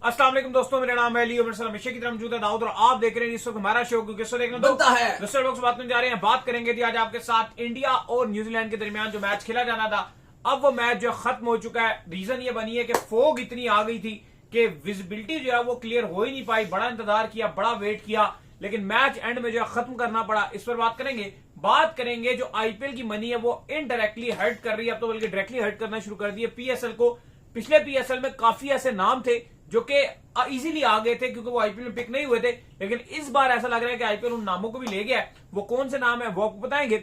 अस्सलाम वालेकुम दोस्तों, मेरा नाम है अली और मेरे साथ हमेशा की तरह मौजूद है दाऊद और आप देख रहे हैं इस वक्त हमारा शो क्योंकि इसको देखना बनता है। दूसरे लोग से बात करने जा रहे हैं। बात करेंगे थी आज आपके साथ इंडिया और न्यूजीलैंड के दरमियान जो मैच खेला जाना था, अब वो मैच जो खत्म हो चुका है। रीजन ये बनी है कि फोग इतनी आ गई थी कि विजिबिलिटी जो है वो क्लियर हो ही नहीं पाई। बड़ा इंतजार किया, बड़ा वेट किया, लेकिन मैच एंड में जो है खत्म करना पड़ा। इस पर बात करेंगे जो आईपीएल की मनी है वो इनडायरेक्टली हर्ट कर रही है, अब तो बल्कि डायरेक्टली हर्ट करना शुरू कर दी है पीएसएल को। पिछले पीएसएल में काफी ऐसे नाम थे जो कि इजीली आ गए थे क्योंकि वो आईपीएल में पिक नहीं हुए थे, लेकिन इस बार ऐसा लग रहा है कि आईपीएल उन नामों को भी ले गया है। वो कौन से नाम है वो आपको बताएंगे।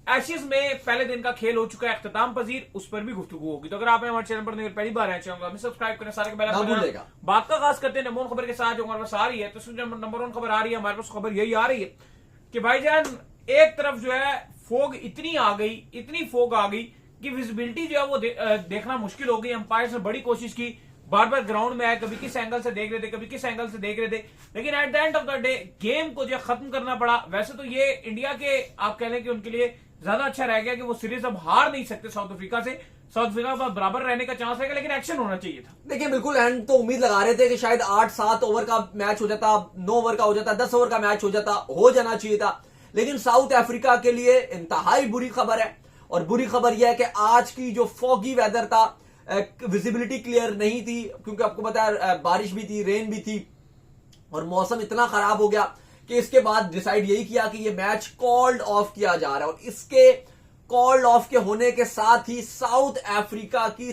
एशेज में पहले दिन का खेल हो चुका है अख्ताम पजीर, उस पर भी गुफ्तगू होगी। तो अगर आप हमारे चैनल पर पहली बार आए चाहूंगा हमें सब्सक्राइब करें, सारे के बात का खास करते हैं नंबर खबर के साथ जो हमारे पास आ रही है। तो नंबर वन खबर आ रही है, हमारे पास खबर यही आ रही है कि भाईजान एक तरफ जो है फोग इतनी आ गई, इतनी फोग आ गई कि विजिबिलिटी जो है वो देखना मुश्किल हो गई। अंपायर ने बड़ी कोशिश की, बार बार ग्राउंड में आए, कभी किस एंगल से देख रहे थे, कभी किस एंगल से देख रहे थे, लेकिन at the end of the day game को जो खत्म करना पड़ा। वैसे तो ये इंडिया के आप कह लें कि उनके लिए ज्यादा अच्छा रह गया कि वो सीरीज अब हार नहीं सकते साउथ अफ्रीका से। साउथ अफ्रीका का बराबर रहने का चांस रहेगा, लेकिन एक्शन होना चाहिए था। देखिए बिल्कुल एंड तो उम्मीद लगा रहे थे कि शायद 8-7 ओवर का मैच हो जाता, 9 ओवर का हो जाता, 10 ओवर का मैच हो जाना चाहिए था। लेकिन साउथ अफ्रीका के लिए इंतहाई बुरी खबर है। और बुरी खबर यह है कि आज की जो फॉगी वेदर था, विजिबिलिटी क्लियर नहीं थी क्योंकि आपको पता है बारिश भी थी, रेन भी थी और मौसम इतना खराब हो गया कि इसके बाद डिसाइड यही किया कि ये मैच कॉल्ड ऑफ किया जा रहा है। और इसके कॉल्ड ऑफ के होने के साथ ही साउथ अफ्रीका की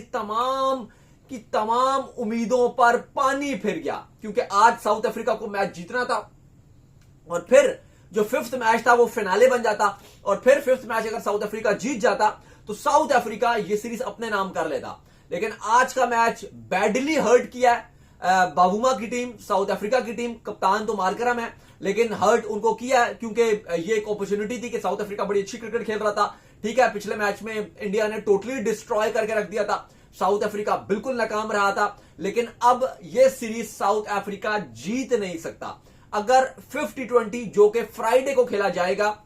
तमाम उम्मीदों पर पानी फिर गया क्योंकि आज साउथ अफ्रीका को मैच जीतना था और फिर जो 5th मैच था वो फिनाले बन जाता और फिर 5th मैच अगर साउथ अफ्रीका जीत जाता तो साउथ अफ्रीका ये सीरीज अपने नाम कर लेता। लेकिन आज का मैच बैडली हर्ट किया है बाबूमा की टीम, साउथ अफ्रीका की टीम। कप्तान तो मार्करम है, लेकिन हर्ट उनको किया है क्योंकि ये एक अपॉर्चुनिटी थी कि साउथ अफ्रीका बड़ी अच्छी क्रिकेट खेल रहा था। ठीक है, पिछले मैच में इंडिया ने टोटली डिस्ट्रॉय करके रख दिया था, साउथ अफ्रीका बिल्कुल नाकाम रहा था। लेकिन अब ये सीरीज साउथ अफ्रीका जीत नहीं सकता। अगर 50-20 जो कि फ्राइडे को खेला जाएगा,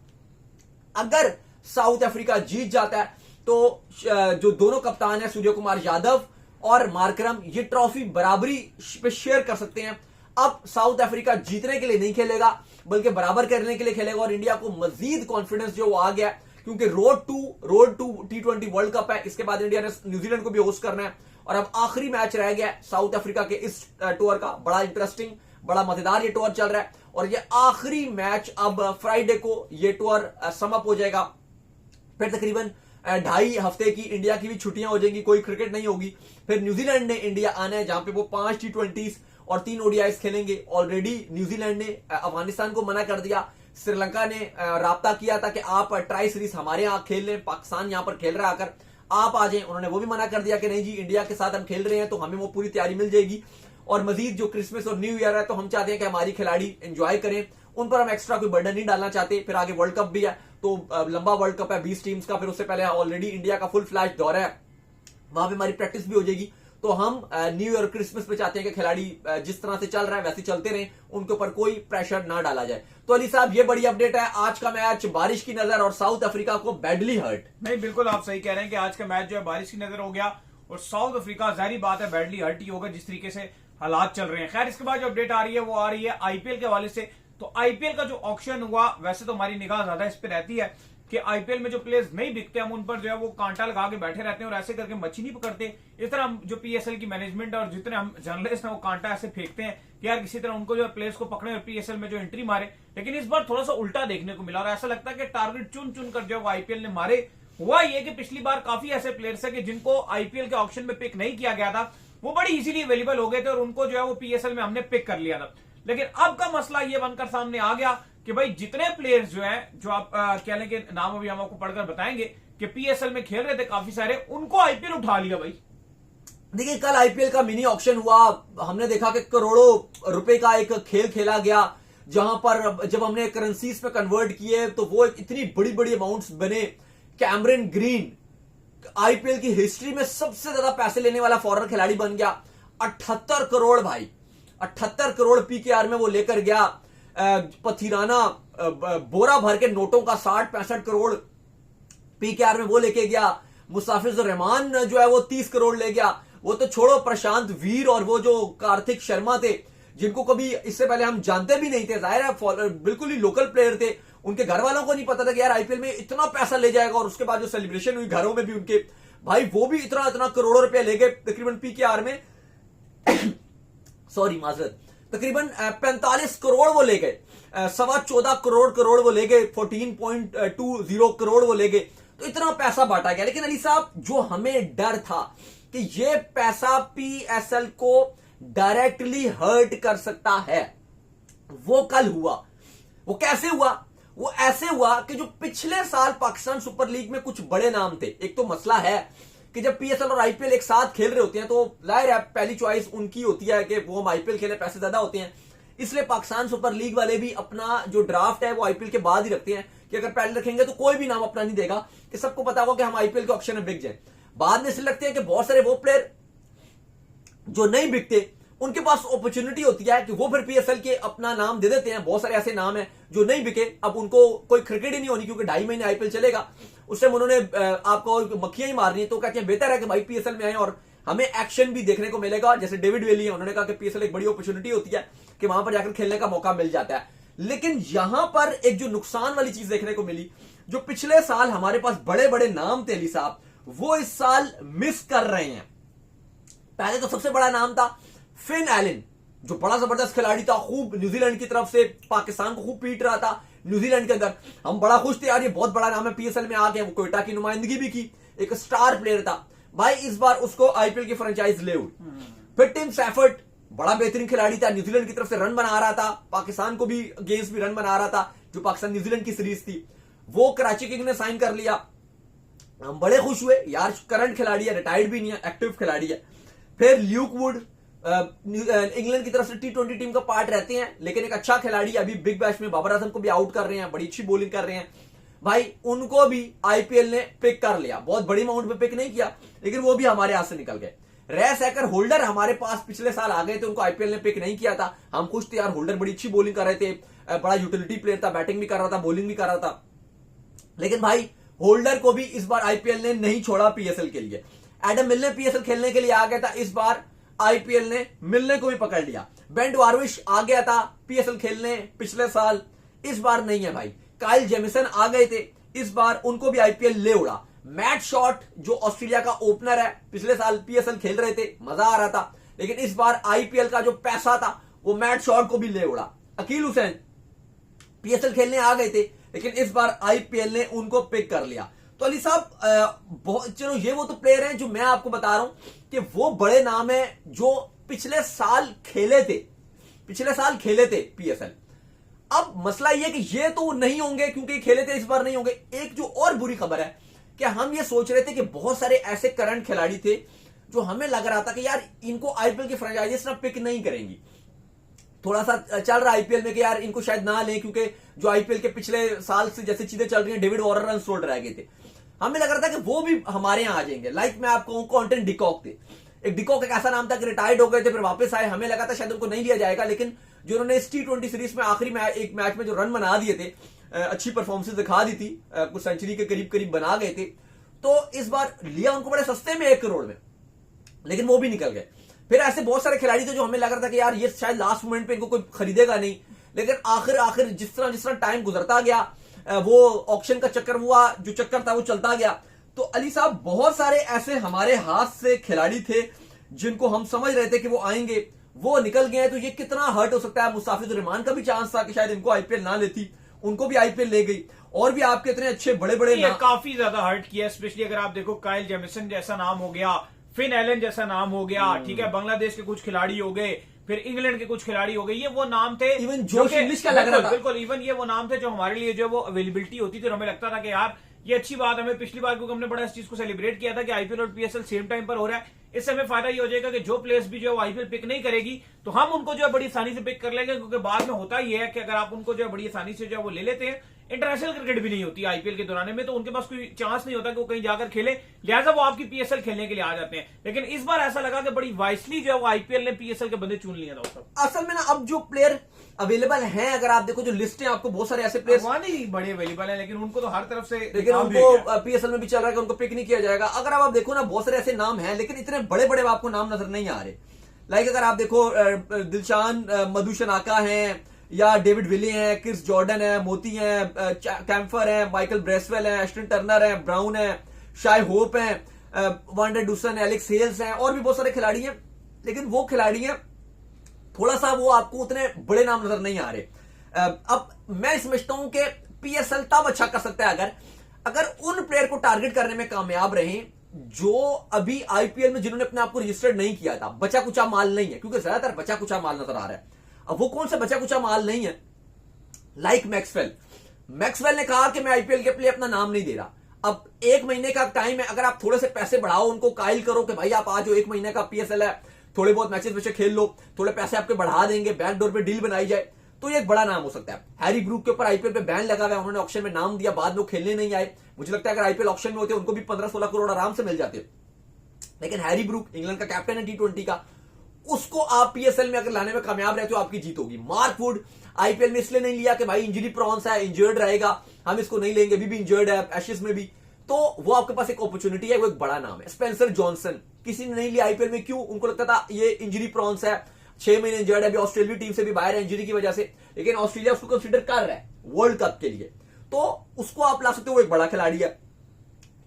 अगर साउथ अफ्रीका जीत जाता है तो जो दोनों कप्तान है सूर्य कुमार यादव और मार्करम ये ट्रॉफी बराबरी पे शेयर कर सकते हैं। अब साउथ अफ्रीका जीतने के लिए नहीं खेलेगा बल्कि बराबर करने के लिए खेलेगा और इंडिया को मजीद कॉन्फिडेंस जो आ गया क्योंकि road to T20 world cup है। इसके बाद इंडिया ने न्यूजीलैंड को भी होस्ट करना है और अब आखिरी मैच रह गया साउथ अफ्रीका के इस टूर का। बड़ा इंटरेस्टिंग, बड़ा मजेदार ये टूर चल रहा है और ये आखिरी मैच अब फ्राइडे को ये टूर समाप्त हो जाएगा। फिर तकरीबन 2.5 हफ्ते की इंडिया की भी छुट्टियां हो जाएंगी, कोई क्रिकेट नहीं होगी। फिर न्यूजीलैंड ने इंडिया आना है जहां पे वो 5 T20s और 3 ODIs खेलेंगे। ऑलरेडी न्यूजीलैंड ने अफगानिस्तान को मना कर दिया, श्रीलंका ने राब्ता किया था कि आप ट्राई सीरीज हमारे यहाँ खेल लें, पाकिस्तान यहां पर खेल रहा है आकर आप आ जाएं। उन्होंने वो भी मना कर दिया कि नहीं जी, इंडिया के साथ हम खेल रहे हैं तो हमें वो पूरी तैयारी मिल जाएगी और मजीद जो क्रिसमस और न्यू ईयर है तो हम चाहते हैं कि हमारी खिलाड़ी एंजॉय करें, उन पर हम एक्स्ट्रा कोई बर्डन नहीं डालना चाहते। फिर आगे वर्ल्ड कप भी है तो लंबा वर्ल्ड कप है 20 टीम्स का, फिर उससे पहले ऑलरेडी इंडिया का फुल फ्लैश दौरा है, वहां पे हमारी प्रैक्टिस भी हो जाएगी। तो हम न्यू ईयर क्रिसमस पे चाहते हैं कि खिलाड़ी जिस तरह से चल रहा है वैसे चलते रहें, उनके ऊपर कोई प्रेशर ना डाला जाए। तो अली साहब ये बड़ी अपडेट है, आज का मैच बारिश की नजर और साउथ अफ्रीका को बैडली हर्ट। नहीं, बिल्कुल आप सही कह रहे हैं कि आज का मैच जो है बारिश की नजर हो गया और साउथ अफ्रीका जाहिर बात है बैडली हर्ट ही होगा जिस तरीके से हालात चल रहे हैं। खैर, इसके बाद जो अपडेट आ रही है वो आ रही है आईपीएल के हवाले से। तो आईपीएल का जो ऑक्शन हुआ, वैसे तो हमारी निगाह ज्यादा इस पे रहती है कि आईपीएल में जो प्लेयर्स नहीं बिकते हम उन पर जो है वो कांटा लगा के बैठे रहते हैं और ऐसे करके मच्छी नहीं पकड़ते। इस तरह हम जो पीएसएल की मैनेजमेंट और जितने हम जर्नलिस्ट हैं वो कांटा ऐसे फेंकते हैं कि यार किसी तरह उनको जो प्लेयर्स को पकड़े और पीएसएल में जो एंट्री मारे। लेकिन इस बार थोड़ा सा उल्टा देखने को मिला और ऐसा लगता है कि टारगेट चुन चुन कर जो आईपीएल ने मारे। हुआ ये कि पिछली बार काफी ऐसे प्लेयर्स है कि जिनको आईपीएल के ऑक्शन में पिक नहीं किया गया था, वो बड़ी इजीली अवेलेबल हो गए थे और उनको जो है वो पीएसएल में हमने पिक कर लिया था। लेकिन अब का मसला ये बनकर सामने आ गया कि भाई जितने प्लेयर्स जो हैं, जो आप कह लें कि नाम अभी हम आपको पढ़कर बताएंगे कि पीएसएल में खेल रहे थे काफी सारे, उनको आईपीएल उठा लिया भाई। देखिए कल आईपीएल का मिनी ऑक्शन हुआ, हमने देखा कि करोड़ों रुपए का एक खेल खेला गया जहां पर जब हमने करेंसीज पे कन्वर्ट किए तो वो इतनी बड़ी बड़ी अमाउंट्स बने। कैमरन ग्रीन आईपीएल की हिस्ट्री में सबसे ज्यादा पैसे लेने वाला फॉरेन खिलाड़ी बन गया। 78 करोड़ भाई, 78 करोड़ पीकेआर में वो लेकर गया। पथीराना बोरा भर के नोटों का 60-65 करोड़ पीकेआर में वो लेके गया। मुस्ताफिजुर रहमान जो है वो 30 करोड़ ले गया। वो तो छोड़ो, प्रशांत वीर और वो जो कार्तिक शर्मा थे, जिनको कभी इससे पहले हम जानते भी नहीं थे, जाहिर है बिल्कुल ही लोकल प्लेयर थे, उनके घर वालों को नहीं पता था कि यार आईपीएल में इतना पैसा ले जाएगा। और उसके बाद जो सेलिब्रेशन हुई घरों में भी उनके, भाई वो भी इतना इतना करोड़ों रुपया ले गए तकरीबन पीकेआर में सॉरी माजरत, तकरीबन 45 करोड़ वो ले गए, 14.25 करोड़ वो ले गए, 14.20 करोड़ वो ले गए। तो इतना पैसा बांटा गया। लेकिन अली साहब, जो हमें डर था कि ये पैसा पीएसएल को डायरेक्टली हर्ट कर सकता है, वो कल हुआ। वो कैसे हुआ? वो ऐसे हुआ कि जो पिछले साल पाकिस्तान सुपर लीग में कुछ बड़े नाम थे, एक तो मसला है कि जब पीएसएल और आईपीएल एक साथ खेल रहे होते हैं तो जाहिर है पहली चॉइस उनकी होती है कि वो हम आईपीएल खेले, पैसे ज्यादा होते हैं। इसलिए पाकिस्तान सुपर लीग वाले भी अपना जो ड्राफ्ट है वो आईपीएल के बाद ही रखते हैं कि अगर पहले रखेंगे तो कोई भी नाम अपना नहीं देगा, कि सबको पता होगा कि हम आईपीएल के ऑक्शन में बिक जाए। बाद में इसलिए लगते हैं कि बहुत सारे वो प्लेयर जो नहीं बिकते, उनके पास अपॉर्चुनिटी होती है कि वो फिर पीएसएल के अपना नाम दे देते हैं। बहुत सारे ऐसे नाम हैं जो नहीं बिके, अब उनको कोई क्रिकेट ही नहीं होनी क्योंकि 2.5 महीने आईपीएल चलेगा, उस टाइम उन्होंने आपको मक्खियां ही मारनी है। तो कहते हैं बेहतर है कि भाई पीएसएल में आए और हमें एक्शन भी देखने को मिलेगा। जैसे डेविड वेली है, उन्होंने कहा कि पीएसएल एक बड़ी अपॉर्चुनिटी होती है कि वहां पर जाकर खेलने का मौका मिल जाता है। लेकिन यहां पर एक जो नुकसान वाली चीज देखने को मिली, जो पिछले साल हमारे पास बड़े बड़े नाम थे अली साहब, वो इस साल मिस कर रहे हैं। पहले तो सबसे बड़ा नाम था फिन एलन, जो बड़ा जबरदस्त खिलाड़ी था, खूब न्यूजीलैंड की तरफ से पाकिस्तान को खूब पीट रहा था न्यूजीलैंड के अंदर। हम बड़ा खुश थे यार, ये बहुत बड़ा नाम है, पीएसएल में आ गया। वो कोयटा की नुमाइंदगी भी की, एक स्टार प्लेयर था भाई। इस बार उसको आईपीएल की फ्रेंचाइज ले हुई। फिर टिम सैफर्ड, बड़ा बेहतरीन खिलाड़ी था, न्यूजीलैंड की तरफ से रन बना रहा था, पाकिस्तान को भी अगेंस्ट भी रन बना रहा था, जो पाकिस्तान न्यूजीलैंड की सीरीज थी। वो कराची किंग ने साइन कर लिया, हम बड़े खुश हुए यार, करंट खिलाड़ी है, रिटायर्ड भी नहीं है, एक्टिव खिलाड़ी है। फिर ल्यूक वुड इंग्लैंड की तरफ से टी20 टीम का पार्ट रहते हैं, लेकिन एक अच्छा खिलाड़ी, अभी बिग बैश में बाबर आजम को भी आउट कर रहे हैं, बड़ी अच्छी बॉलिंग कर रहे हैं भाई। उनको भी आईपीएल ने पिक कर लिया, बहुत बड़ी अमाउंट में पिक नहीं किया, लेकिन वो भी हमारे हाथ से निकल गए। रेस हैकर होल्डर हमारे पास पिछले साल आ गए थे, उनको आईपीएल ने पिक नहीं किया था। हम खुश थे यार, होल्डर बड़ी अच्छी बॉलिंग कर रहे थे, बड़ा यूटिलिटी प्लेयर था, बैटिंग भी कर रहा था, बॉलिंग भी कर रहा था। लेकिन भाई होल्डर को भी इस बार आईपीएल ने नहीं छोड़ा पीएसएल के लिए। एडम मिलने पीएसएल खेलने के लिए आ गया था, इस बार आईपीएल ने मिलने को भी पकड़ लिया। बेन वारविश आ गया था पीएसएल खेलने पिछले साल, इस बार नहीं है भाई। काइल जेमिसन आ गए थे, इस बार उनको भी आईपीएल ले उड़ा। मैट शॉट जो ऑस्ट्रेलिया का ओपनर है, पिछले साल पीएसएल खेल रहे थे, मजा आ रहा था, लेकिन इस बार आईपीएल का जो पैसा था वो मैट शॉट को भी ले उड़ा। अकील हुसैन पीएसएल खेलने आ गए थे, लेकिन इस बार आईपीएल ने उनको पिक कर लिया। तो अली साहब, चलो ये वो तो प्लेयर हैं जो मैं आपको बता रहा हूं कि वो बड़े नाम हैं जो पिछले साल खेले थे पीएसएल। अब मसला ये कि ये तो नहीं होंगे क्योंकि खेले थे, इस बार नहीं होंगे। एक जो और बुरी खबर है कि हम ये सोच रहे थे कि बहुत सारे ऐसे करंट खिलाड़ी थे जो हमें लग रहा था कि यार इनको आईपीएल की फ्रेंचाइजीज ना पिक नहीं करेंगी। थोड़ा सा चल रहा आईपीएल में कि यार इनको शायद ना लें, क्योंकि जो आईपीएल के पिछले साल से जैसे चीजें चल रही हैं, डेविड वॉर्नर अनसोल्ड रह गए थे, हमें लग रहा था कि वो भी हमारे यहां आ जाएंगे। लाइक मैं आपको कॉन्टेंट डिकॉक थे, एक डिकॉक एक ऐसा नाम था कि रिटायर्ड हो गए थे फिर वापस आए, हमें लगा था शायद उनको नहीं लिया जाएगा, लेकिन जो उन्होंने इस टी20 सीरीज में आखिरी में एक मैच में जो रन बना दिए थे, अच्छी परफॉर्मेंस दिखा दी थी, कुछ सेंचुरी के करीब करीब बना गए थे, तो इस बार लिया उनको बड़े सस्ते में 1 करोड़ में, लेकिन वो भी निकल गए। फिर ऐसे बहुत सारे खिलाड़ी थे जो हमें लग रहा था कि यार ये शायद लास्ट मोमेंट पे इनको कोई खरीदेगा नहीं, लेकिन आखिर जिस तरह टाइम गुजरता गया, वो ऑक्शन का चक्कर हुआ, जो चक्कर था वो चलता गया। तो अली साहब, बहुत सारे ऐसे हमारे हाथ से खिलाड़ी थे जिनको हम समझ रहे थे कि वो आएंगे, वो निकल गए। तो ये कितना हर्ट हो सकता है। मुस्ताफिजुर रहमान का भी चांस था कि शायद इनको आईपीएल ना लेती, उनको भी आईपीएल ले गई। और भी आपके इतने अच्छे बड़े बड़े काफी ज्यादा हर्ट किया, स्पेशली अगर आप देखो काइल जेमिसन जैसा नाम हो गया, फिन एलन जैसा नाम हो गया, ठीक है, बांग्लादेश के कुछ खिलाड़ी हो गए, फिर इंग्लैंड के कुछ खिलाड़ी हो गए, ये वो नाम थे, इवन जोश इंग्लिश का लग रहा था, बिल्कुल इवन ये वो नाम थे जो हमारे लिए जो वो अवेलेबिलिटी होती थी और हमें लगता था कि यार ये अच्छी बात, हमें पिछली बार क्योंकि हमने बड़ा इस चीज को सेलिब्रेट किया था कि आईपीएल और पीएसएल सेम टाइम पर हो रहा है, इससे हमें फायदा ये हो जाएगा कि जो प्लेयर्स भी जो आईपीएल पिक नहीं करेगी तो हम उनको जो है बड़ी आसानी से पिक कर लेंगे, क्योंकि बाद में होता ही है कि अगर आप उनको जो है बड़ी आसानी से जो है वो ले लेते हैं, इंटरनेशनल क्रिकेट भी नहीं होती आईपीएल के दौरान में, तो उनके पास कोई चांस नहीं होता कि वो कहीं जाकर खेले, लिहाजा वो आपकी पीएसएल खेलने के लिए आ जाते हैं। लेकिन इस बार ऐसा लगा कि बड़ी वाइसली जो है वो आईपीएल ने पीएसएल के बंदे चुन लिए था। असल में ना अब जो प्लेयर अवेलेबल हैं, अगर आप देखो जो लिस्ट है, आपको बहुत सारे ऐसे प्लेयर्स नहीं बड़े अवेलेबल है, लेकिन उनको तो हर तरफ से, लेकिन उनको पीएसएल में भी चल रहा है कि उनको पिक नहीं किया जाएगा। अगर आप देखो ना बहुत सारे ऐसे नाम हैं, लेकिन इतने बड़े बड़े आपको नाम नजर नहीं आ रहे। लाइक अगर आप देखो दिलशान मधुशनाका हैं, या डेविड विली हैं, क्रिस जॉर्डन है, मोती हैं, कैम्फर है, माइकल ब्रेसवेल है, एस्टन टर्नर है, ब्राउन है, शाय होप है, वांडर डूसन, एलेक्स हेल्स हैं, और भी बहुत सारे खिलाड़ी हैं। लेकिन वो खिलाड़ी हैं थोड़ा सा वो आपको उतने बड़े नाम नजर नहीं आ रहे। अब मैं समझता हूं कि पीएसएल तब अच्छा कर सकता है अगर उन प्लेयर को टारगेट करने में कामयाब रहे जो अभी आईपीएल में जिन्होंने अपने आप को रजिस्टर्ड नहीं किया था। बचा कुचा माल नहीं है, क्योंकि ज्यादातर बचा कुचा माल नजर आ रहा है। अब वो कौन सा बचा कुचा माल नहीं है? लाइक मैक्सवेल ने कहा कि मैं आईपीएल के लिए अपना नाम नहीं दे रहा। अब 1 महीने का टाइम है, अगर आप थोड़े से पैसे बढ़ाओ, उनको कायल करो कि भाई आप आज 1 महीने का पीएसएल है, थोड़े बहुत मैचेस में से खेल लो, थोड़े पैसे आपके बढ़ा देंगे, बैकडोर पे डील बनाई जाए, तो ये एक बड़ा नाम हो सकता है। हैरी ब्रूक के ऊपर आईपीएल पे बैन लगा हुआ है, उन्होंने ऑक्शन में नाम दिया, बाद में खेलने नहीं आए। मुझे लगता है अगर आईपीएल ऑक्शन में होते उनको भी 15-16 करोड़ आराम से मिल जाते। लेकिन हैरी ब्रूक इंग्लैंड का कैप्टन है T20 का, उसको आप पीएसएल में अगर लाने में कामयाब रहते हो, आपकी जीत होगी। मार्क वुड आईपीएल में इसलिए नहीं लिया कि भाई इंजरी प्रॉन्स है, इंजर्ड रहेगा, हम इसको नहीं लेंगे, अभी भी इंजर्ड है एशेज में भी, तो वो आपके पास एक अपॉर्चुनिटी है, वो एक बड़ा नाम है। स्पेंसर जॉनसन किसी ने नहीं लिया आईपीएल में, क्यों? उनको लगता था ये इंजरी प्रॉन्स है, 6 महीने इंजर्ड है, अभी ऑस्ट्रेलिया टीम से भी बाहर है इंजरी की वजह से, लेकिन ऑस्ट्रेलिया उसको कंसीडर कर रहा है वर्ल्ड कप के लिए, तो उसको आप ला सकते हो, वो एक बड़ा खिलाड़ी है।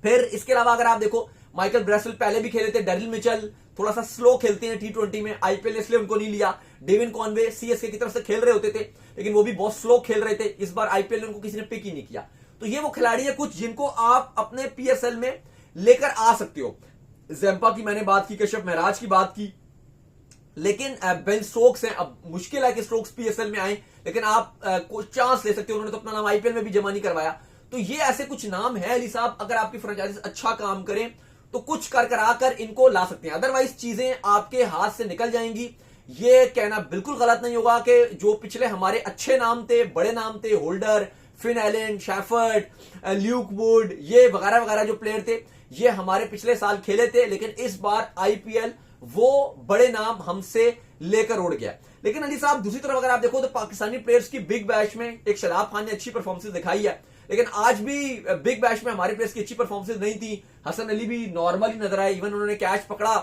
फिर इसके अलावा अगर आप देखो माइकल ब्रेसवेल पहले भी खेले थे, डेरिल मिचेल थोड़ा सा स्लो खेलते हैं T20 में, आईपीएल इसलिए उनको नहीं लिया। डेविन कॉनवे सीएसके की तरफ से खेल रहे होते थे, लेकिन वो भी बहुत स्लो खेल रहे थे, इस बार आईपीएल में उनको किसी ने पिक ही नहीं किया। तो ये वो खिलाड़ी है कुछ जिनको आप अपने पीएसएल में लेकर आ सकते हो। ज़ेम्पा की मैंने बात की, कश्यप महराज की बात की, लेकिन बेन स्टोक्स हैं। अब मुश्किल है कि स्टोक्स पीएसएल में आए, लेकिन आप कोई चांस ले सकते हो, उन्होंने तो अपना नाम आईपीएल में भी जमा नहीं करवाया। तो ये ऐसे कुछ नाम है अली साहब, अगर आपकी फ्रेंचाइजीज अच्छा काम करें तो कुछ कर कराकर इनको ला सकते हैं, अदरवाइज चीजें आपके हाथ से निकल जाएंगी। ये कहना बिल्कुल गलत नहीं होगा कि जो पिछले हमारे अच्छे नाम थे, बड़े नाम थे, holder, Finn Allen, shepherd, Luke Wood, ये वगैरह वगैरह जो प्लेयर थे, ये हमारे पिछले साल खेले थे, लेकिन इस बार आईपीएल वो बड़े नाम हमसे लेकर उड़ गया। लेकिन अली साहब दूसरी तरफ अगर आप देखो तो पाकिस्तानी प्लेयर्स की बिग बैश में एक शराब खान ने अच्छी परफॉर्मेंस दिखाई है, लेकिन आज भी बिग बैश में हमारे प्लेयर्स की अच्छी परफॉर्मेंस नहीं थी। हसन अली भी नॉर्मली नजर आए, इवन उन्होंने कैच पकड़ा,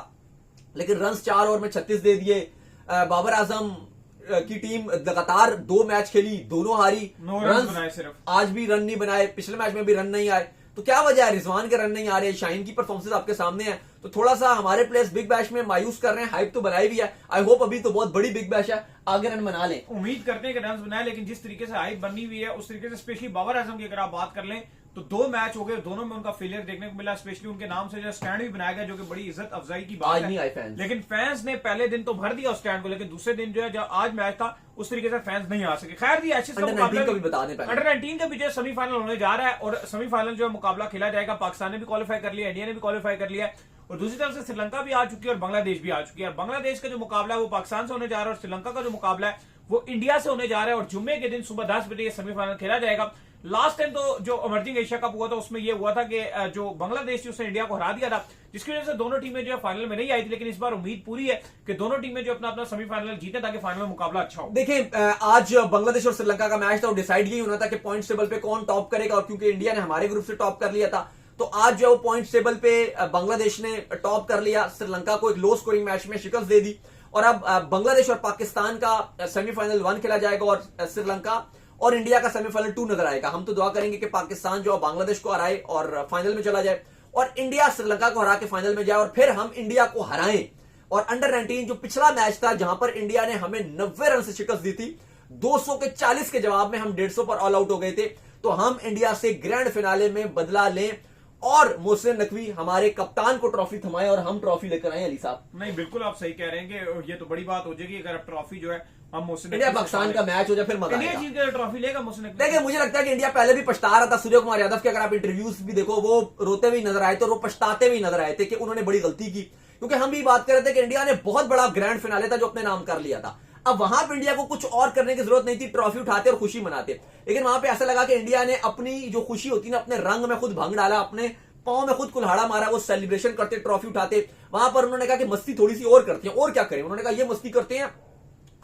लेकिन रन्स 4 ओवर में 36 दे दिए। बाबर आजम की टीम लगातार 2 मैच खेली, दोनों हारी, रन बनाए सिर्फ, आज भी रन नहीं बनाए, पिछले मैच में भी रन नहीं आए। तो क्या वजह है? रिजवान के रन नहीं आ रहे, शाहीन की परफॉर्मेंस आपके सामने है, तो थोड़ा सा हमारे प्लेयर्स बिग बैश में मायूस कर रहे हैं। हाइप तो बनाई भी है, आई होप अभी तो बहुत बड़ी बिग बैश है, आगे रन बना लें, उम्मीद करते हैं कि रन बनाए, लेकिन जिस तरीके से हाइप बनी हुई है उस तरीके से, स्पेशली बाबर आजम की अगर आप बात कर लें तो 2 मैच हो गए, दोनों में उनका फेलियर देखने को मिला। स्पेशली उनके नाम से जो स्टैंड भी बनाया गया, जो कि बड़ी इज्जत अफजाई की बात है, लेकिन फैंस ने पहले दिन तो भर दिया उस स्टैंड को, लेकिन दूसरे दिन जो है जब आज मैच था उस तरीके से फैंस नहीं आ सके। खैर जी, एशेज का मुकाबला अंडर 19 का भी जो सेमीफाइनल होने जा रहा है, और सेमीफाइनल जो है मुकाबला खेला जाएगा। पाकिस्तान ने भी क्वालिफाई कर लिया, इंडिया ने भी क्वालिफाई कर लिया है, और दूसरी तरफ से श्रीलंका भी आ चुकी है और बांग्लादेश भी आ चुकी है। और बांग्लादेश का जो मुकाबला है वो पाकिस्तान से होने जा रहा है, और श्रीलंका का जो मुकाबला है वो इंडिया से होने जा रहा है। और जुम्मे के दिन सुबह 10 बजे ये सेमीफाइनल खेला जाएगा। लास्ट टाइम तो जो इमर्जिंग एशिया कप हुआ था उसमें यह हुआ था कि जो बांग्लादेश थी उसने इंडिया को हरा दिया था, जिसकी वजह से दोनों टीमें जो है फाइनल में नहीं आई थी। लेकिन इस बार उम्मीद पूरी है कि दोनों टीमें जो अपना अपना सेमीफाइनल जीते ताकि फाइनल में मुकाबला अच्छा हो। देखिए आज बांग्लादेश और श्रीलंका का मैच था, और डिसाइड यही होना था कि पॉइंट टेबल पे कौन टॉप करेगा, और क्योंकि इंडिया ने हमारे ग्रुप से टॉप कर लिया था, तो आज जो पॉइंट टेबल पे बांग्लादेश ने टॉप कर लिया, श्रीलंका को एक लो स्कोरिंग मैच में शिकस्त दे दी, और अब बांग्लादेश और पाकिस्तान का सेमीफाइनल 1 खेला जाएगा, और श्रीलंका और इंडिया का सेमीफाइनल 2 नजर आएगा। हम तो दुआ करेंगे कि पाकिस्तान जो बांग्लादेश को हराए और फाइनल में चला जाए, और इंडिया श्रीलंका को हरा के फाइनल में जाए, और फिर हम इंडिया को हराएं। और अंडर 19 जो पिछला मैच था जहां पर इंडिया ने हमें 90 रन से शिकस्त दी थी, 200 के 40 के जवाब में हम 150 पर ऑल आउट हो गए थे, तो हम इंडिया से ग्रैंड फिनाले में बदला लें और मोहसिन नकवी हमारे कप्तान को ट्रॉफी थमाए और हम ट्रॉफी लेकर आए। अली साहब नहीं, बिल्कुल आप सही कह रहे हैं कि ये तो बड़ी बात हो जाएगी अगर आप ट्रॉफी जो है हम मोहसिन इंडिया पाकिस्तान का मैच हो जाए, फिर मजा इंडिया जीत के ट्रॉफी लेगा मोहसिन नकवी। देखिए मुझे लगता है कि इंडिया पहले भी पछता रहा था। सूर्य कुमार यादव के अगर आप इंटरव्यूज भी देखो, वो रोते हुए नजर आए थे और वो पछताते हुए नजर आए थे कि उन्होंने बड़ी गलती की, क्योंकि हम भी बात कर रहे थे कि इंडिया ने बहुत बड़ा ग्रैंड फिनाले था जो अपने नाम कर लिया था। अब वहां पे इंडिया को कुछ और करने की जरूरत नहीं थी, ट्रॉफी उठाते और खुशी मनाते। लेकिन वहां पे ऐसा लगा कि इंडिया ने अपनी जो खुशी होती है ना, अपने रंग में खुद भंग डाला, अपने पांव में खुद कुल्हाड़ा मारा, वो सेलिब्रेशन करते, ट्रॉफी उठाते। वहां पर उन्होंने कहा कि मस्ती थोड़ी सी और करते हैं, और क्या करें। उन्होंने कहा ये मस्ती करते हैं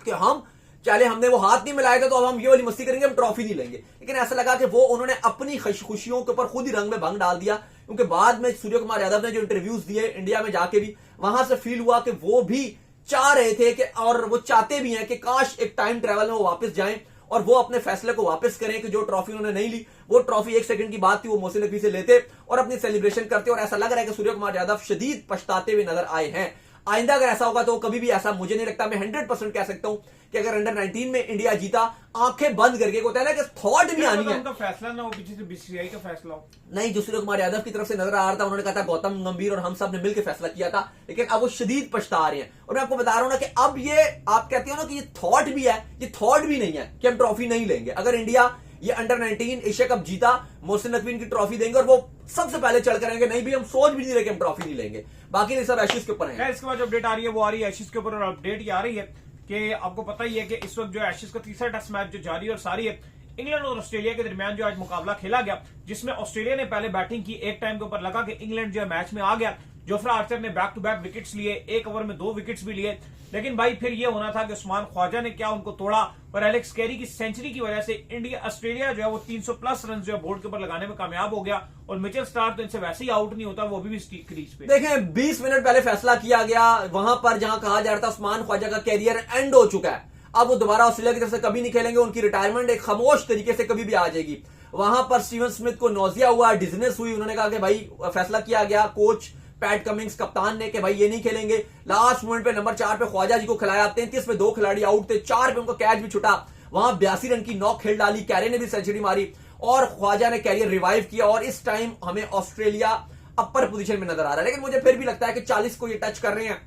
कि हम चले, हमने वो हाथ नहीं मिलाया था तो अब हम ये वाली मस्ती करेंगे, हम ट्रॉफी नहीं लेंगे। लेकिन ऐसा लगा कि वो उन्होंने अपनी खुशियों के ऊपर खुद ही रंग में भंग डाल दिया, क्योंकि बाद में सूर्य कुमार यादव ने जो इंटरव्यूज दिए इंडिया में जाके भी, वहां से फील हुआ कि वो भी चाह रहे थे कि, और वो चाहते भी हैं कि काश एक टाइम ट्रेवल में वो वापस जाएं और वो अपने फैसले को वापस करें कि जो ट्रॉफी उन्होंने नहीं ली, वो ट्रॉफी 1 सेकंड की बात थी, वो मोहसिन नकवी से लेते और अपनी सेलिब्रेशन करते। और ऐसा लग रहा है कि सूर्य कुमार यादव शदीद पछताते हुए नजर आए हैं। आइंदा अगर ऐसा होगा तो कभी भी ऐसा मुझे नहीं लगता, मैं 100% कह सकता हूं कि अगर अंडर 19 में इंडिया जीता, आंखें बंद करके, को कि थॉट भी आनी है, उनका फैसला ना हो, पीछे से बीसीसीआई का फैसला हो। नहीं, जो सूर्य कुमार यादव की तरफ से नजर आ रहा था, उन्होंने कहा था गौतम गंभीर और हम सब ने मिलकर फैसला किया था, लेकिन अब वो शदीद पछता रहे हैं। और मैं आपको बता रहा हूं ना कि अब ये आप कहते हो ना कि ये थॉट भी है, ये थॉट भी नहीं है कि हम ट्रॉफी नहीं लेंगे। अगर इंडिया ये अंडर 19 एशिया कप जीता, मोहसिन नकवी की ट्रॉफी देंगे और वो सबसे पहले चढ़ करेंगे, नहीं भी हम सोच भी नहीं रहे कि हम ट्रॉफी नहीं लेंगे। बाकी सब एशेज के ऊपर है। इसके बाद जो अपडेट आ रही है वो आ रही है एशेज के ऊपर, और अपडेट ये आ रही है कि आपको पता ही है कि इस वक्त जो एशेज का तीसरा टेस्ट मैच जो जारी और सारी है, इंग्लैंड और ऑस्ट्रेलिया के दरमियान जो आज मुकाबला खेला गया, जिसमें ऑस्ट्रेलिया ने पहले बैटिंग की, एक टाइम के ऊपर लगा कि इंग्लैंड जो है मैच में आ गया। जोफ्रा आर्चर ने बैक टू बैक विकेट्स लिए, एक ओवर में 2 विकेट्स भी लिए, लेकिन भाई फिर ये होना था कि उस्मान ख्वाजा ने क्या उनको तोड़ा, और एलेक्स कैरी की सेंचुरी की वजह से ऑस्ट्रेलिया जो है वो 300 प्लस रन जो है बोर्ड के ऊपर लगाने में कामयाब हो गया। और मिचेल स्टार्क तो इनसे वैसे ही आउट नहीं होता, वो भी क्रीज पे। देखें, 20 मिनट पहले फैसला किया गया वहां पर जहां कहा जा रहा था उस्मान ख्वाजा का कैरियर एंड हो चुका है, अब वो दोबारा ऑस्ट्रेलिया की तरफ से कभी नहीं खेलेंगे, उनकी रिटायरमेंट एक खामोश तरीके से कभी भी आ जाएगी। वहां पर स्टीवन स्मिथ को नौजिया हुआ, डिजनेस हुई, उन्होंने कहा कि भाई फैसला किया गया कोच पैट कमिंग्स कप्तान ने कि भाई ये नहीं खेलेंगे। लास्ट मोमेंट पे नंबर 4 पे ख्वाजा जी को खिलाया, 33 में 2 खिलाड़ी आउट थे, 4 पे उनको कैच भी छुटा, वहां 82 रन की नॉक खेल डाली, कैरे ने भी सेंचुरी मारी और ख्वाजा ने कैरियर रिवाइव किया। और इस टाइम हमें ऑस्ट्रेलिया अपर पोजीशन में नजर आ रहा है, लेकिन मुझे फिर भी लगता है कि 40 को ये टच कर रहे हैं,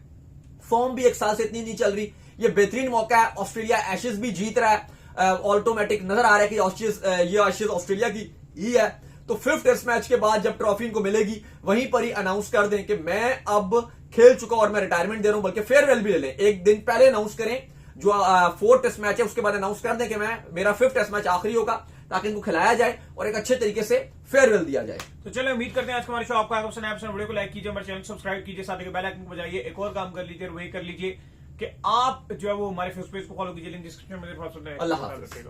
फॉर्म भी एक साल से इतनी नहीं चल रही, ये बेहतरीन मौका है। ऑस्ट्रेलिया एशेज भी जीत रहा है, ऑटोमेटिक नजर आ रहा है कि ये एशेज ऑस्ट्रेलिया की ही है। तो 5th टेस्ट मैच के बाद जब ट्रॉफी इनको मिलेगी, वहीं पर ही अनाउंस कर दें कि मैं अब खेल चुका और मैं रिटायरमेंट दे रहा हूं, बल्कि फेयरवेल भी ले लें, एक दिन पहले अनाउंस करें। जो 4th टेस्ट मैच है उसके बाद अनाउंस कर दें कि मेरा 5th टेस्ट मैच आखिरी होगा, ताकि इनको खिलाया जाए और एक अच्छे तरीके से फेयरवेल दिया जाए। तो चलो उम्मीद करते हैं आज का हमारे शो आपको आगे पसंद आया। वीडियो को लाइक कीजिए, हमारे चैनल सब्सक्राइब कीजिए, साथ ही बेल आइकन को बजाइए। एक और काम कर लीजिए, वही कर लीजिए कि आप जो है वो हमारे फेसबुक पेज को फॉलो कीजिए, लिंक डिस्क्रिप्शन में। अल्लाह हाफ़िज़।